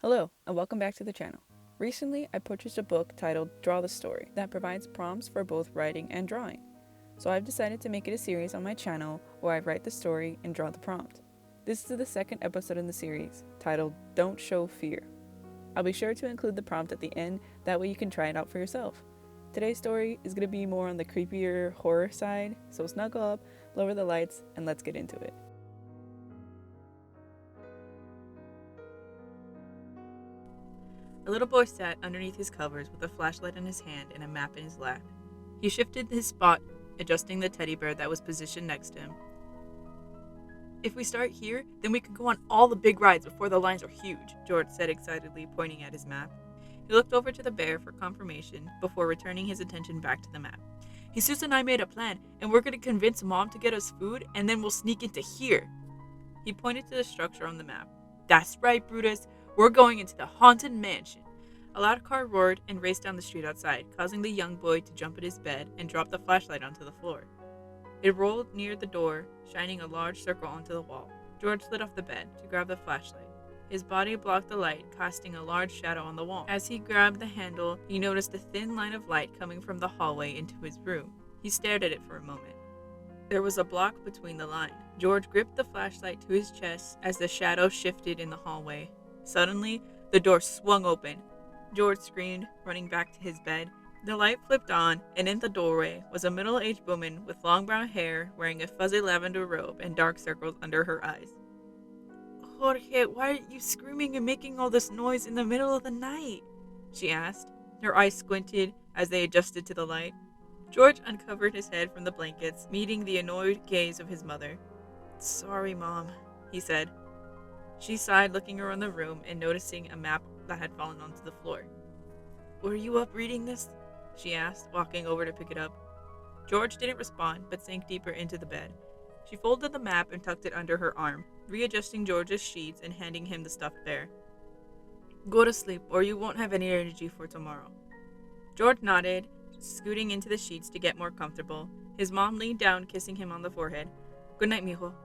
Hello, and welcome back to the channel. Recently, I purchased a book titled Draw the Story that provides prompts for both writing and drawing. So I've decided to make it a series on my channel where I write the story and draw the prompt. This is the second episode in the series, titled Don't Show Fear. I'll be sure to include the prompt at the end, that way you can try it out for yourself. Today's story is going to be more on the creepier horror side, so snuggle up, lower the lights, and let's get into it. A little boy sat underneath his covers with a flashlight in his hand and a map in his lap. He shifted his spot, adjusting the teddy bear that was positioned next to him. "If we start here, then we can go on all the big rides before the lines are huge," George said excitedly, pointing at his map. He looked over to the bear for confirmation before returning his attention back to the map. "Jesus and I made a plan, and we're going to convince Mom to get us food, and then we'll sneak into here." He pointed to the structure on the map. "That's right, Brutus. We're going into the haunted mansion." A loud car roared and raced down the street outside, causing the young boy to jump in his bed and drop the flashlight onto the floor. It rolled near the door, shining a large circle onto the wall. George slid off the bed to grab the flashlight. His body blocked the light, casting a large shadow on the wall. As he grabbed the handle, he noticed a thin line of light coming from the hallway into his room. He stared at it for a moment. There was a block between the line. George gripped the flashlight to his chest as the shadow shifted in the hallway. Suddenly, the door swung open. George screamed, running back to his bed. The light flipped on, and in the doorway was a middle-aged woman with long brown hair, wearing a fuzzy lavender robe and dark circles under her eyes. "Jorge, why are you screaming and making all this noise in the middle of the night?" she asked. Her eyes squinted as they adjusted to the light. George uncovered his head from the blankets, meeting the annoyed gaze of his mother. "Sorry, Mom," he said. She sighed, looking around the room and noticing a map that had fallen onto the floor. "Were you up reading this?" she asked, walking over to pick it up. George didn't respond, but sank deeper into the bed. She folded the map and tucked it under her arm, readjusting George's sheets and handing him the stuffed bear. "Go to sleep, or you won't have any energy for tomorrow." George nodded, scooting into the sheets to get more comfortable. His mom leaned down, kissing him on the forehead. "Good night, mijo."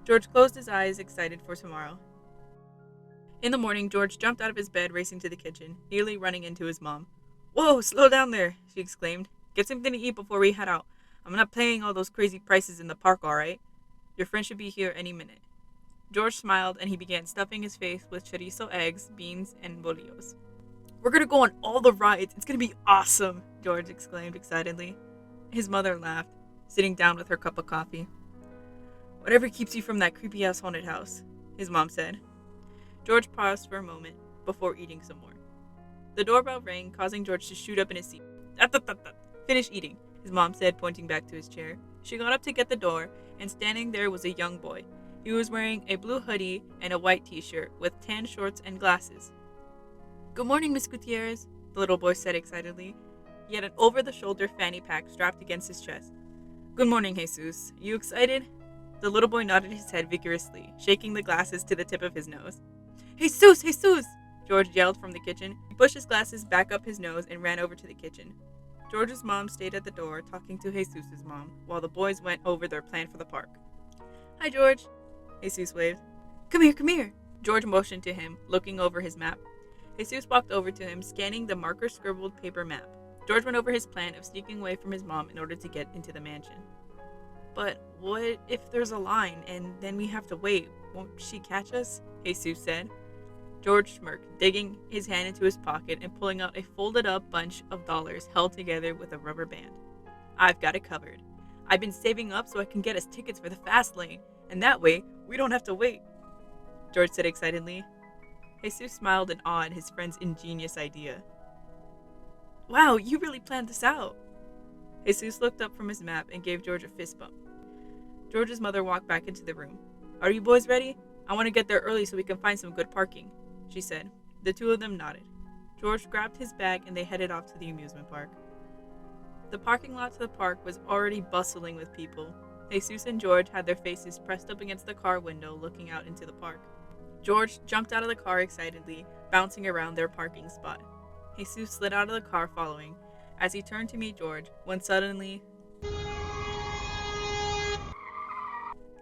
George closed his eyes, excited for tomorrow. In the morning, George jumped out of his bed, racing to the kitchen, nearly running into his mom. "Whoa, slow down there," she exclaimed. "Get something to eat before we head out. I'm not paying all those crazy prices in the park, all right? Your friend should be here any minute." George smiled, and he began stuffing his face with chorizo eggs, beans, and bolillos. "We're going to go on all the rides. It's going to be awesome," George exclaimed excitedly. His mother laughed, sitting down with her cup of coffee. "Whatever keeps you from that creepy-ass haunted house," his mom said. George paused for a moment before eating some more. The doorbell rang, causing George to shoot up in his seat. "Finish eating," his mom said, pointing back to his chair. She got up to get the door, and standing there was a young boy. He was wearing a blue hoodie and a white t-shirt with tan shorts and glasses. "Good morning, Miss Gutierrez," the little boy said excitedly. He had an over-the-shoulder fanny pack strapped against his chest. "Good morning, Jesus. You excited?" The little boy nodded his head vigorously, shaking the glasses to the tip of his nose. "Jesus! Jesus!" George yelled from the kitchen. He pushed his glasses back up his nose and ran over to the kitchen. George's mom stayed at the door, talking to Jesus' mom, while the boys went over their plan for the park. "Hi, George," Jesus waved. Come here." George motioned to him, looking over his map. Jesus walked over to him, scanning the marker-scribbled paper map. George went over his plan of sneaking away from his mom in order to get into the mansion. "But what if there's a line, and then we have to wait? Won't she catch us?" Jesus said. George smirked, digging his hand into his pocket and pulling out a folded-up bunch of dollars held together with a rubber band. "I've got it covered. I've been saving up so I can get us tickets for the fast lane, and that way, we don't have to wait," George said excitedly. Jesus smiled in awe at his friend's ingenious idea. "Wow, you really planned this out." Jesus looked up from his map and gave George a fist bump. George's mother walked back into the room. "Are you boys ready? I want to get there early so we can find some good parking," she said. The two of them nodded. George grabbed his bag and they headed off to the amusement park. The parking lot to the park was already bustling with people. Jesus and George had their faces pressed up against the car window looking out into the park. George jumped out of the car excitedly, bouncing around their parking spot. Jesus slid out of the car following. As he turned to meet George, when suddenly...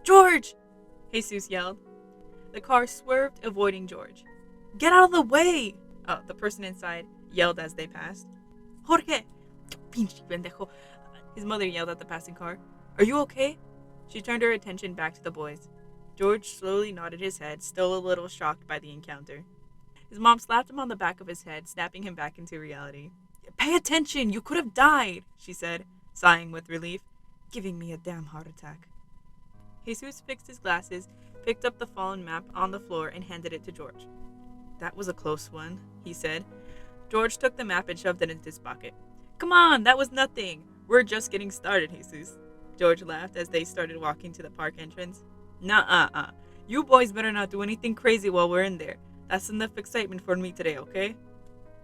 "George!" Jesus yelled. The car swerved, avoiding George. Get out of the way! The person inside yelled as they passed. Jorge! Pinche pendejo! His mother yelled at the passing car. Are you okay? She turned her attention back to the boys. George slowly nodded his head, still a little shocked by the encounter. His mom slapped him on the back of his head, snapping him back into reality. Pay attention! You could have died! She said, sighing with relief. Giving me a damn heart attack. Jesus fixed his glasses, picked up the fallen map on the floor, and handed it to George. That was a close one, he said. George took the map and shoved it into his pocket. Come on, that was nothing. We're just getting started, Jesus. George laughed as they started walking to the park entrance. Nuh-uh. You boys better not do anything crazy while we're in there. That's enough excitement for me today, okay?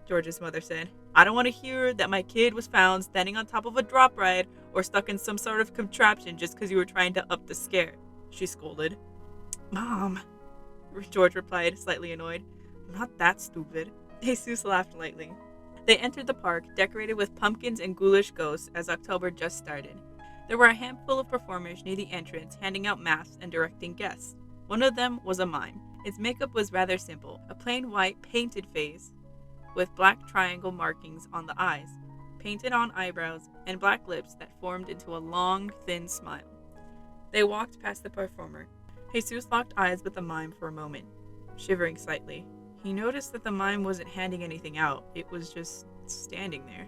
George's mother said. I don't want to hear that my kid was found standing on top of a drop ride or stuck in some sort of contraption just because you were trying to up the scare, she scolded. Mom, George replied, slightly annoyed. I'm not that stupid. Jesus laughed lightly. They entered the park, decorated with pumpkins and ghoulish ghosts as October just started. There were a handful of performers near the entrance handing out masks and directing guests. One of them was a mime. Its makeup was rather simple, a plain white painted face with black triangle markings on the eyes, painted on eyebrows, and black lips that formed into a long, thin smile. They walked past the performer. Jesus locked eyes with the mime for a moment, shivering slightly. He noticed that the mime wasn't handing anything out. It was just standing there.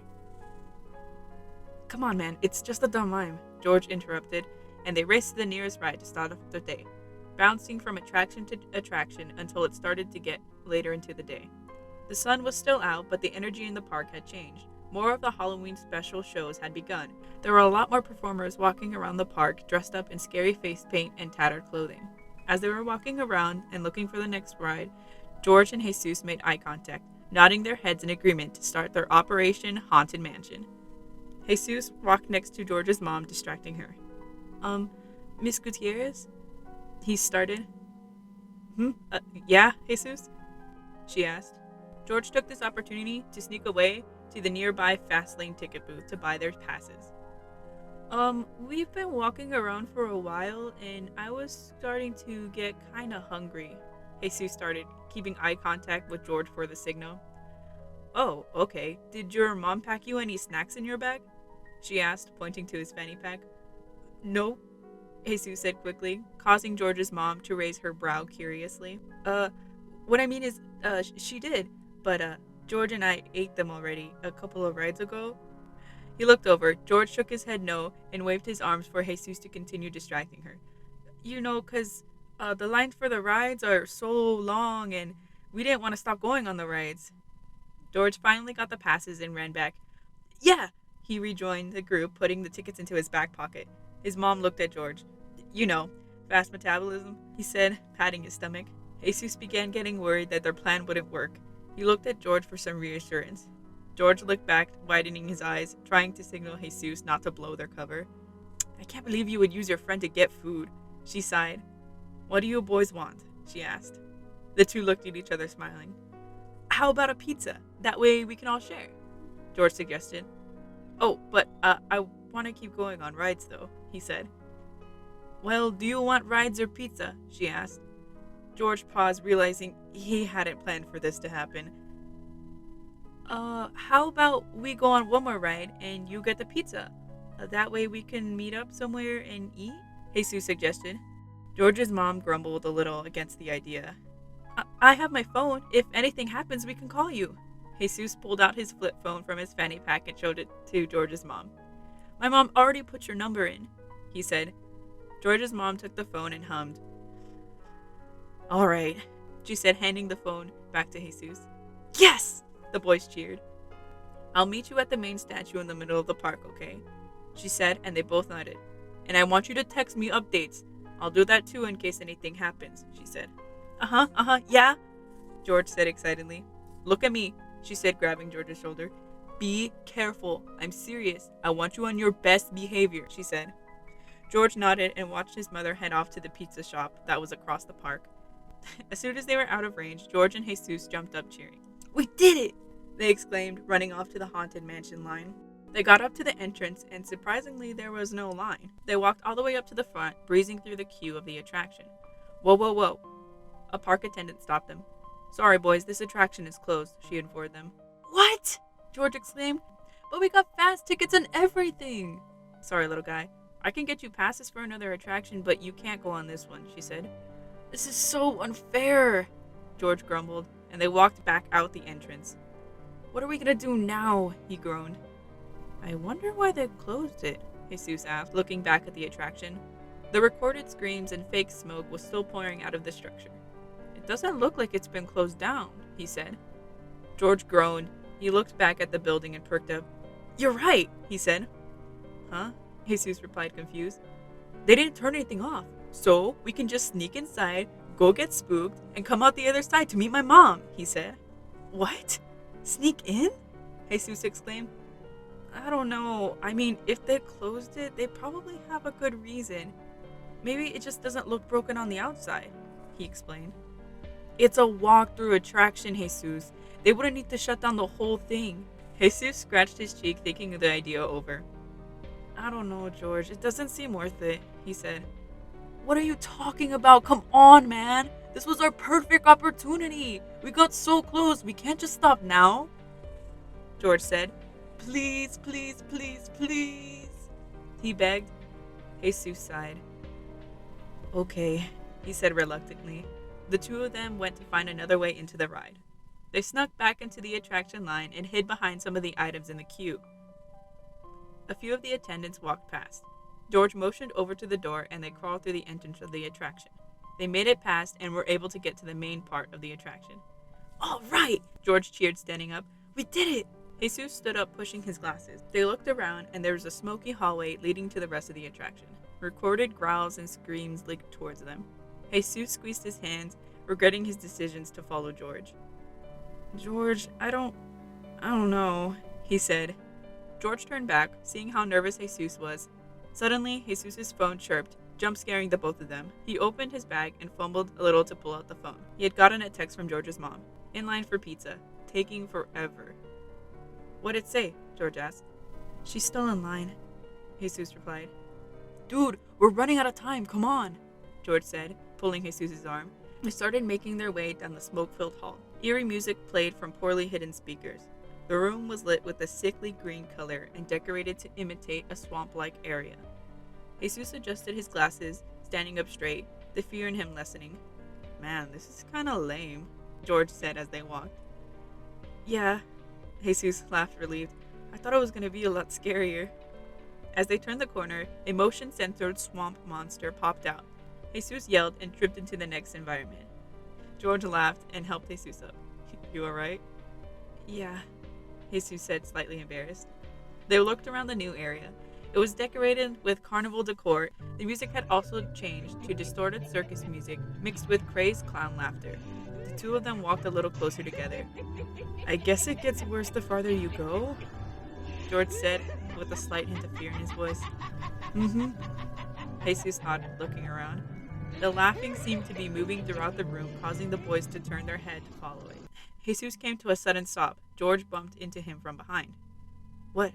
Come on, man, it's just a dumb mime, George interrupted, and they raced to the nearest ride to start off the day, bouncing from attraction to attraction until it started to get later into the day. The sun was still out, but the energy in the park had changed. More of the Halloween special shows had begun. There were a lot more performers walking around the park, dressed up in scary face paint and tattered clothing. As they were walking around and looking for the next ride, George and Jesus made eye contact, nodding their heads in agreement to start their Operation Haunted Mansion. Jesus walked next to George's mom, distracting her. Miss Gutierrez? He started. Yeah, Jesus? She asked. George took this opportunity to sneak away to the nearby fast lane ticket booth to buy their passes. We've been walking around for a while, and I was starting to get kinda hungry. Jesus started, keeping eye contact with George for the signal. Oh, okay. Did your mom pack you any snacks in your bag? She asked, pointing to his fanny pack. No, Jesus said quickly, causing George's mom to raise her brow curiously. What I mean is, she did, but, George and I ate them already a couple of rides ago. He looked over. George shook his head no and waved his arms for Jesus to continue distracting her. You know, 'cause the lines for the rides are so long and we didn't want to stop going on the rides. George finally got the passes and ran back. Yeah, he rejoined the group, putting the tickets into his back pocket. His mom looked at George. You know, fast metabolism, he said, patting his stomach. Jesus began getting worried that their plan wouldn't work. He looked at George for some reassurance. George looked back, widening his eyes, trying to signal Jesus not to blow their cover. I can't believe you would use your friend to get food, she sighed. What do you boys want? She asked. The two looked at each other, smiling. How about a pizza? That way we can all share, George suggested. Oh, but I want to keep going on rides, though, he said. Well, do you want rides or pizza? She asked. George paused, realizing he hadn't planned for this to happen. How about we go on one more ride and you get the pizza? That way we can meet up somewhere and eat? Jesus suggested. George's mom grumbled a little against the idea. I have my phone. If anything happens, we can call you. Jesus pulled out his flip phone from his fanny pack and showed it to George's mom. My mom already put your number in, he said. George's mom took the phone and hummed. All right, she said, handing the phone back to Jesus. Yes! The boys cheered. I'll meet you at the main statue in the middle of the park, okay? She said, and they both nodded. And I want you to text me updates. I'll do that too in case anything happens, she said. Yeah, George said excitedly. Look at me, she said, grabbing George's shoulder. Be careful. I'm serious. I want you on your best behavior, she said. George nodded and watched his mother head off to the pizza shop that was across the park. As soon as they were out of range, George and Jesus jumped up cheering. We did it! They exclaimed, running off to the Haunted Mansion line. They got up to the entrance, and surprisingly, there was no line. They walked all the way up to the front, breezing through the queue of the attraction. Whoa. A park attendant stopped them. Sorry, boys, this attraction is closed, she informed them. What? George exclaimed. But we got fast tickets and everything. Sorry, little guy. I can get you passes for another attraction, but you can't go on this one, she said. This is so unfair, George grumbled, and they walked back out the entrance. What are we gonna do now? He groaned. I wonder why they closed it, Jesus asked, looking back at the attraction. The recorded screams and fake smoke was still pouring out of the structure. It doesn't look like it's been closed down, he said. George groaned. He looked back at the building and perked up. You're right, he said. Huh? Jesus replied, confused. They didn't turn anything off, so we can just sneak inside, go get spooked, and come out the other side to meet my mom, he said. What? Sneak in? Jesus exclaimed. I don't know. I mean, if they closed it, they probably have a good reason. Maybe it just doesn't look broken on the outside, he explained. It's a walk-through attraction, Jesus. They wouldn't need to shut down the whole thing. Jesus scratched his cheek, thinking the idea over. I don't know, George. It doesn't seem worth it, he said. What are you talking about? Come on, man. This was our perfect opportunity. We got so close. We can't just stop now, George said. Please, please, please, please, he begged. Jesus sighed. Okay, he said reluctantly. The two of them went to find another way into the ride. They snuck back into the attraction line and hid behind some of the items in the queue. A few of the attendants walked past. George motioned over to the door and they crawled through the entrance of the attraction. They made it past and were able to get to the main part of the attraction. All right, George cheered, standing up. We did it! Jesus stood up, pushing his glasses. They looked around and there was a smoky hallway leading to the rest of the attraction. Recorded growls and screams licked towards them. Jesus squeezed his hands, regretting his decisions to follow George. George, I don't know, he said. George turned back, seeing how nervous Jesus was. Suddenly, Jesus' phone chirped, jump-scaring the both of them. He opened his bag and fumbled a little to pull out the phone. He had gotten a text from George's mom. In line for pizza. Taking forever. What'd it say? George asked. She's still in line, Jesus replied. Dude, we're running out of time, come on, George said, pulling Jesus' arm. They started making their way down the smoke-filled hall. Eerie music played from poorly hidden speakers. The room was lit with a sickly green color and decorated to imitate a swamp-like area. Jesus adjusted his glasses, standing up straight, the fear in him lessening. Man, this is kinda lame, George said as they walked. Yeah, Jesus laughed relieved. I thought it was gonna be a lot scarier. As they turned the corner, a motion-censored swamp monster popped out. Jesus yelled and tripped into the next environment. George laughed and helped Jesus up. You alright? Yeah, Jesus said, slightly embarrassed. They looked around the new area. It was decorated with carnival decor. The music had also changed to distorted circus music mixed with crazed clown laughter. The two of them walked a little closer together. I guess it gets worse the farther you go, George said with a slight hint of fear in his voice. Mm-hmm. Jesus nodded, looking around. The laughing seemed to be moving throughout the room, causing the boys to turn their head to follow it. Jesus came to a sudden stop. George bumped into him from behind. What?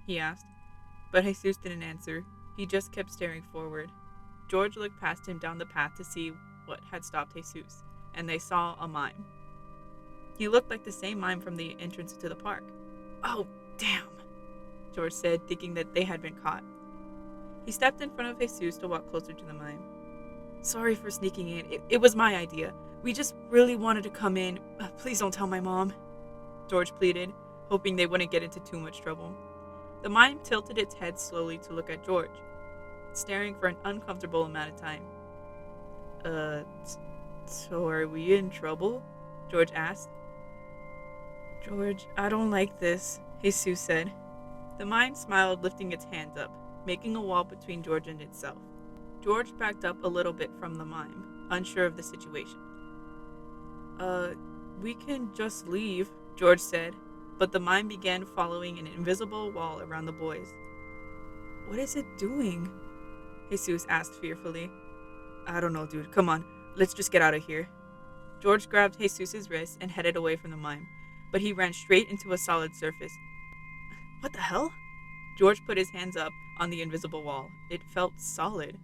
He asked. But Jesus didn't answer. He just kept staring forward. George looked past him down the path to see what had stopped Jesus, and they saw a mime. He looked like the same mime from the entrance to the park. Oh, damn, George said, thinking that they had been caught. He stepped in front of Jesus to walk closer to the mime. Sorry for sneaking in. It was my idea. We just really wanted to come in. Please don't tell my mom, George pleaded, hoping they wouldn't get into too much trouble. The mime tilted its head slowly to look at George, staring for an uncomfortable amount of time. So are we in trouble? George asked. George, I don't like this, Jesus said. The mime smiled, lifting its hand up, making a wall between George and itself. George backed up a little bit from the mime, unsure of the situation. We can just leave, George said, but the mime began following an invisible wall around the boys. What is it doing? Jesus asked fearfully. I don't know, dude. Come on, let's just get out of here. George grabbed Jesus' wrist and headed away from the mime, but he ran straight into a solid surface. What the hell? George put his hands up on the invisible wall. It felt solid.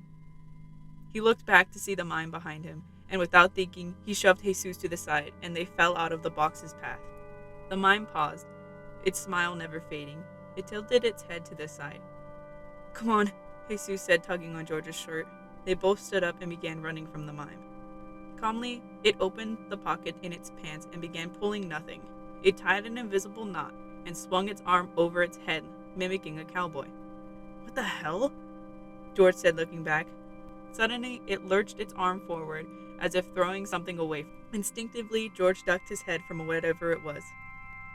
He looked back to see the mime behind him, and without thinking, he shoved Jesus to the side, and they fell out of the box's path. The mime paused, its smile never fading. It tilted its head to the side. "Come on," Jesus said, tugging on George's shirt. They both stood up and began running from the mime. Calmly, it opened the pocket in its pants and began pulling nothing. It tied an invisible knot and swung its arm over its head, mimicking a cowboy. "What the hell?" George said, looking back. Suddenly, it lurched its arm forward, as if throwing something away. Instinctively, George ducked his head from whatever it was.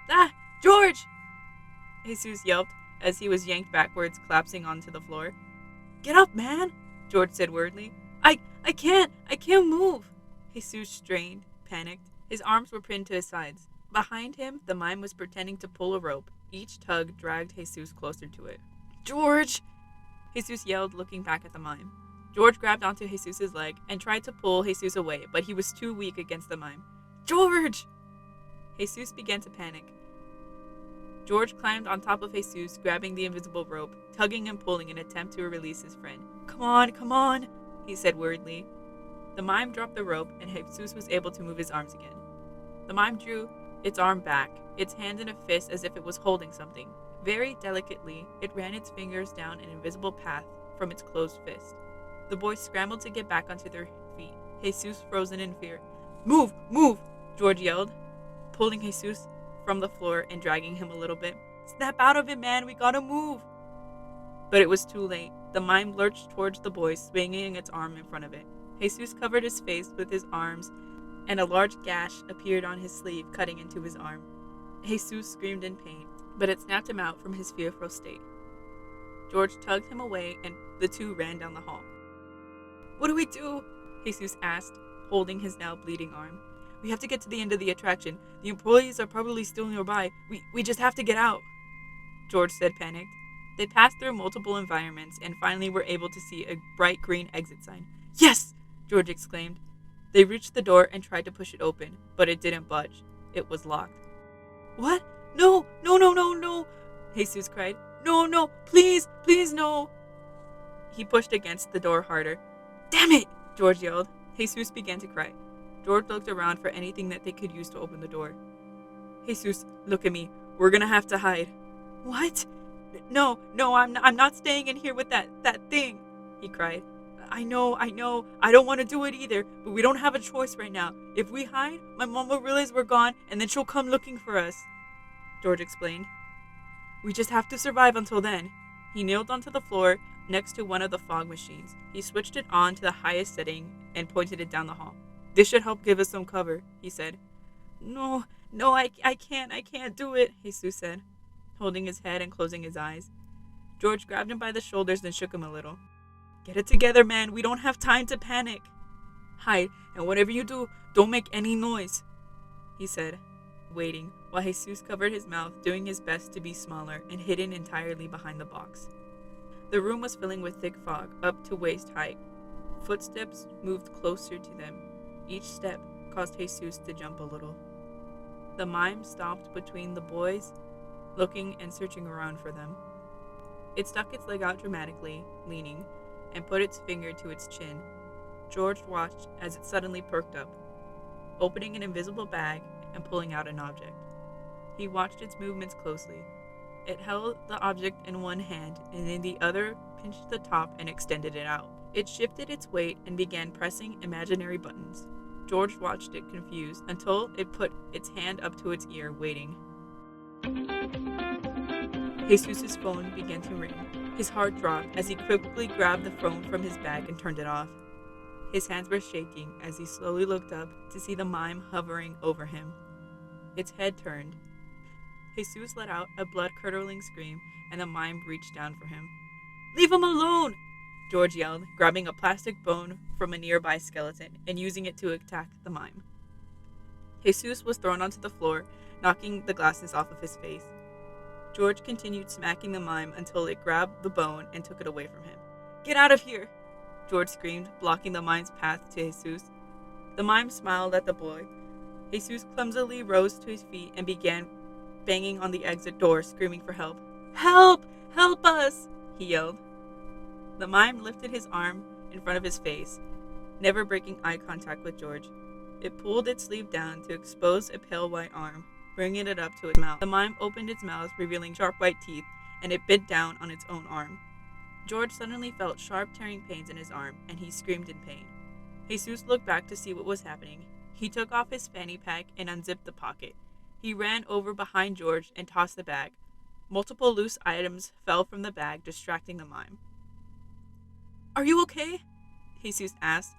"Ah! George!" Jesus yelped as he was yanked backwards, collapsing onto the floor. "Get up, man!" George said weirdly. I can't move." Jesus strained, panicked. His arms were pinned to his sides. Behind him, the mime was pretending to pull a rope. Each tug dragged Jesus closer to it. "George!" Jesus yelled, looking back at the mime. George grabbed onto Jesus' leg and tried to pull Jesus away, but he was too weak against the mime. "George!" Jesus began to panic. George climbed on top of Jesus, grabbing the invisible rope, tugging and pulling in an attempt to release his friend. Come on, he said worriedly. The mime dropped the rope, and Jesus was able to move his arms again. The mime drew its arm back, its hand in a fist as if it was holding something. Very delicately, it ran its fingers down an invisible path from its closed fist. The boys scrambled to get back onto their feet, Jesus frozen in fear. Move! George yelled, pulling Jesus from the floor and dragging him a little bit. Snap out of it, man, we gotta move! But it was too late. The mime lurched towards the boys, swinging its arm in front of it. Jesus covered his face with his arms, and a large gash appeared on his sleeve, cutting into his arm. Jesus screamed in pain, but it snapped him out from his fearful state. George tugged him away, and the two ran down the hall. What do we do? Jesus asked, holding his now bleeding arm. We have to get to the end of the attraction. The employees are probably still nearby. We just have to get out, George said, panicked. They passed through multiple environments and finally were able to see a bright green exit sign. Yes! George exclaimed. They reached the door and tried to push it open, but it didn't budge. It was locked. What? No! Jesus cried. No, please, no! He pushed against the door harder. Damn it! George yelled. Jesus began to cry. George looked around for anything that they could use to open the door. Jesus, look at me. We're gonna have to hide. What? No, I'm not staying in here with that thing, he cried. I know, I don't want to do it either, but we don't have a choice right now. If we hide, my mom will realize we're gone, and then she'll come looking for us, George explained. We just have to survive until then. He kneeled onto the floor next to one of the fog machines. He switched it on to the highest setting and pointed it down the hall. This should help give us some cover, he said. No, I can't do it, Jesus said, holding his head and closing his eyes. George grabbed him by the shoulders and shook him a little. Get it together, man. We don't have time to panic. Hide, and whatever you do, don't make any noise, he said, waiting, while Jesus covered his mouth, doing his best to be smaller and hidden entirely behind the box. The room was filling with thick fog, up to waist height. Footsteps moved closer to them. Each step caused Jesus to jump a little. The mime stopped between the boys, looking and searching around for them. It stuck its leg out dramatically, leaning, and put its finger to its chin. George watched as it suddenly perked up, opening an invisible bag and pulling out an object. He watched its movements closely. It held the object in one hand and in the other pinched the top and extended it out. It shifted its weight and began pressing imaginary buttons. George watched it confused until it put its hand up to its ear, waiting. Jesus' phone began to ring. His heart dropped as he quickly grabbed the phone from his bag and turned it off. His hands were shaking as he slowly looked up to see the mime hovering over him. Its head turned. Jesus let out a blood-curdling scream, and the mime reached down for him. Leave him alone! George yelled, grabbing a plastic bone from a nearby skeleton and using it to attack the mime. Jesus was thrown onto the floor, knocking the glasses off of his face. George continued smacking the mime until it grabbed the bone and took it away from him. Get out of here! George screamed, blocking the mime's path to Jesus. The mime smiled at the boy. Jesus clumsily rose to his feet and began banging on the exit door, screaming for help. Help! Help us! He yelled. The mime lifted his arm in front of his face. never breaking eye contact with George. It pulled its sleeve down to expose a pale white arm, bringing it up to its mouth. The mime opened its mouth, revealing sharp white teeth, and it bit down on its own arm. George suddenly felt sharp tearing pains in his arm, and he screamed in pain. Jesus looked back to see what was happening. He took off his fanny pack and unzipped the pocket. He ran over behind George and tossed the bag. Multiple loose items fell from the bag, distracting the mime. "Are you okay?" Jesus asked.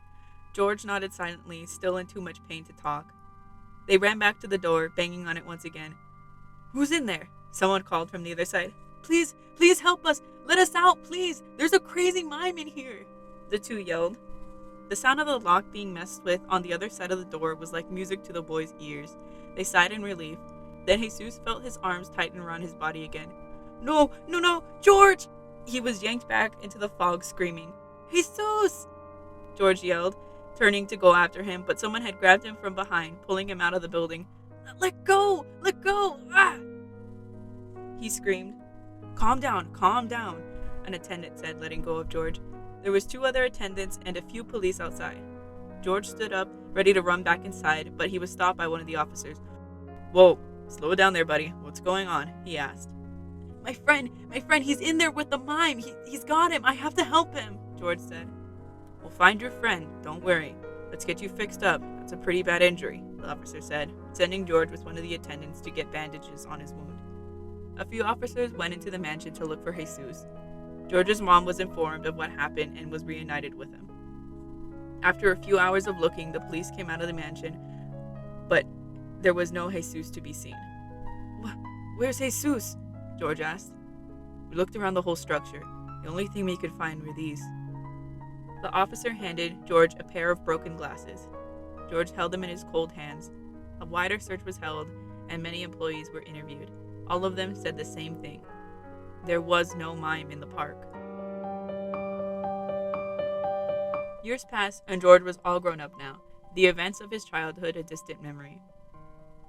George nodded silently, still in too much pain to talk. They ran back to the door, banging on it once again. "Who's in there?" Someone called from the other side. Please help us! Let us out, please! There's a crazy mime in here!" the two yelled. The sound of the lock being messed with on the other side of the door was like music to the boys' ears. They sighed in relief. Then Jesus felt his arms tighten around his body again. No, George!" He was yanked back into the fog, screaming. "Jesus!" George yelled, turning to go after him, but someone had grabbed him from behind, pulling him out of the building. Let go! Ah!" He screamed. Calm down, an attendant said, letting go of George. There was 2 other attendants and a few police outside. George stood up, ready to run back inside, but he was stopped by one of the officers. "Whoa, slow down there, buddy. What's going on?" he asked. My friend, he's in there with the mime. He's got him. I have to help him," George said. "We'll find your friend. Don't worry. Let's get you fixed up. That's a pretty bad injury," the officer said, sending George with one of the attendants to get bandages on his wound. A few officers went into the mansion to look for Jesus. George's mom was informed of what happened and was reunited with him. After a few hours of looking, the police came out of the mansion, but there was no Jesus to be seen. "Where's Jesus?" George asked. "We looked around the whole structure. The only thing we could find were these." The officer handed George a pair of broken glasses. George held them in his cold hands. A wider search was held, and many employees were interviewed. All of them said the same thing. There was no mime in the park. Years passed, and George was all grown up now, the events of his childhood a distant memory.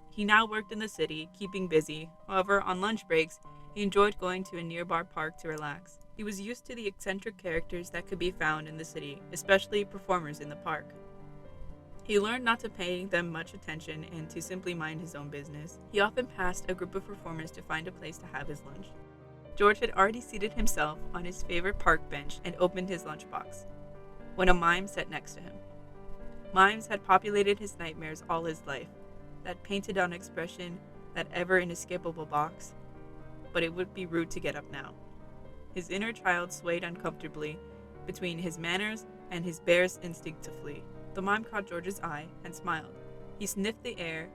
He now worked in the city, keeping busy. However, on lunch breaks, he enjoyed going to a nearby park to relax. He was used to the eccentric characters that could be found in the city, especially performers in the park. He learned not to pay them much attention and to simply mind his own business. He often passed a group of performers to find a place to have his lunch. George had already seated himself on his favorite park bench and opened his lunchbox when a mime sat next to him. Mimes had populated his nightmares all his life, that painted-on expression, that ever-inescapable box. But it would be rude to get up now. His inner child swayed uncomfortably between his manners and his bear's instinct to flee. The mime caught George's eye and smiled. He sniffed the air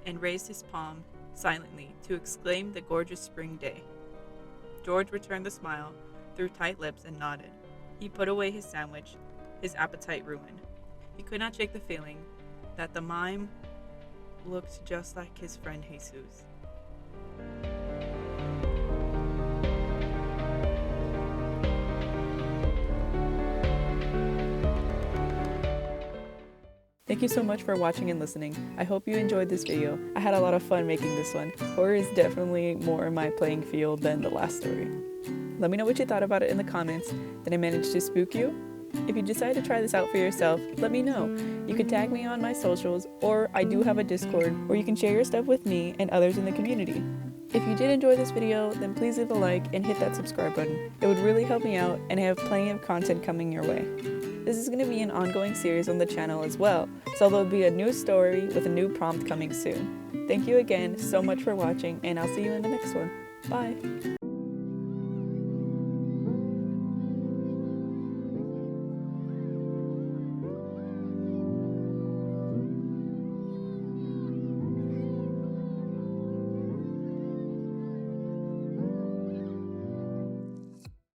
and raised his palm silently to exclaim the gorgeous spring day. George returned the smile through tight lips and nodded. He put away his sandwich, his appetite ruined. He could not shake the feeling that the mime looked just like his friend Jesus. Thank you so much for watching and listening. I hope you enjoyed this video. I had a lot of fun making this one. Horror is definitely more in my playing field than the last story. Let me know what you thought about it in the comments. Did I manage to spook you? If you decide to try this out for yourself, let me know. You can tag me on my socials, or I do have a Discord where you can share your stuff with me and others in the community. If you did enjoy this video, then please leave a like and hit that subscribe button. It would really help me out, and I have plenty of content coming your way. This is going to be an ongoing series on the channel as well, so there'll be a new story with a new prompt coming soon. Thank you again so much for watching, and I'll see you in the next one. Bye!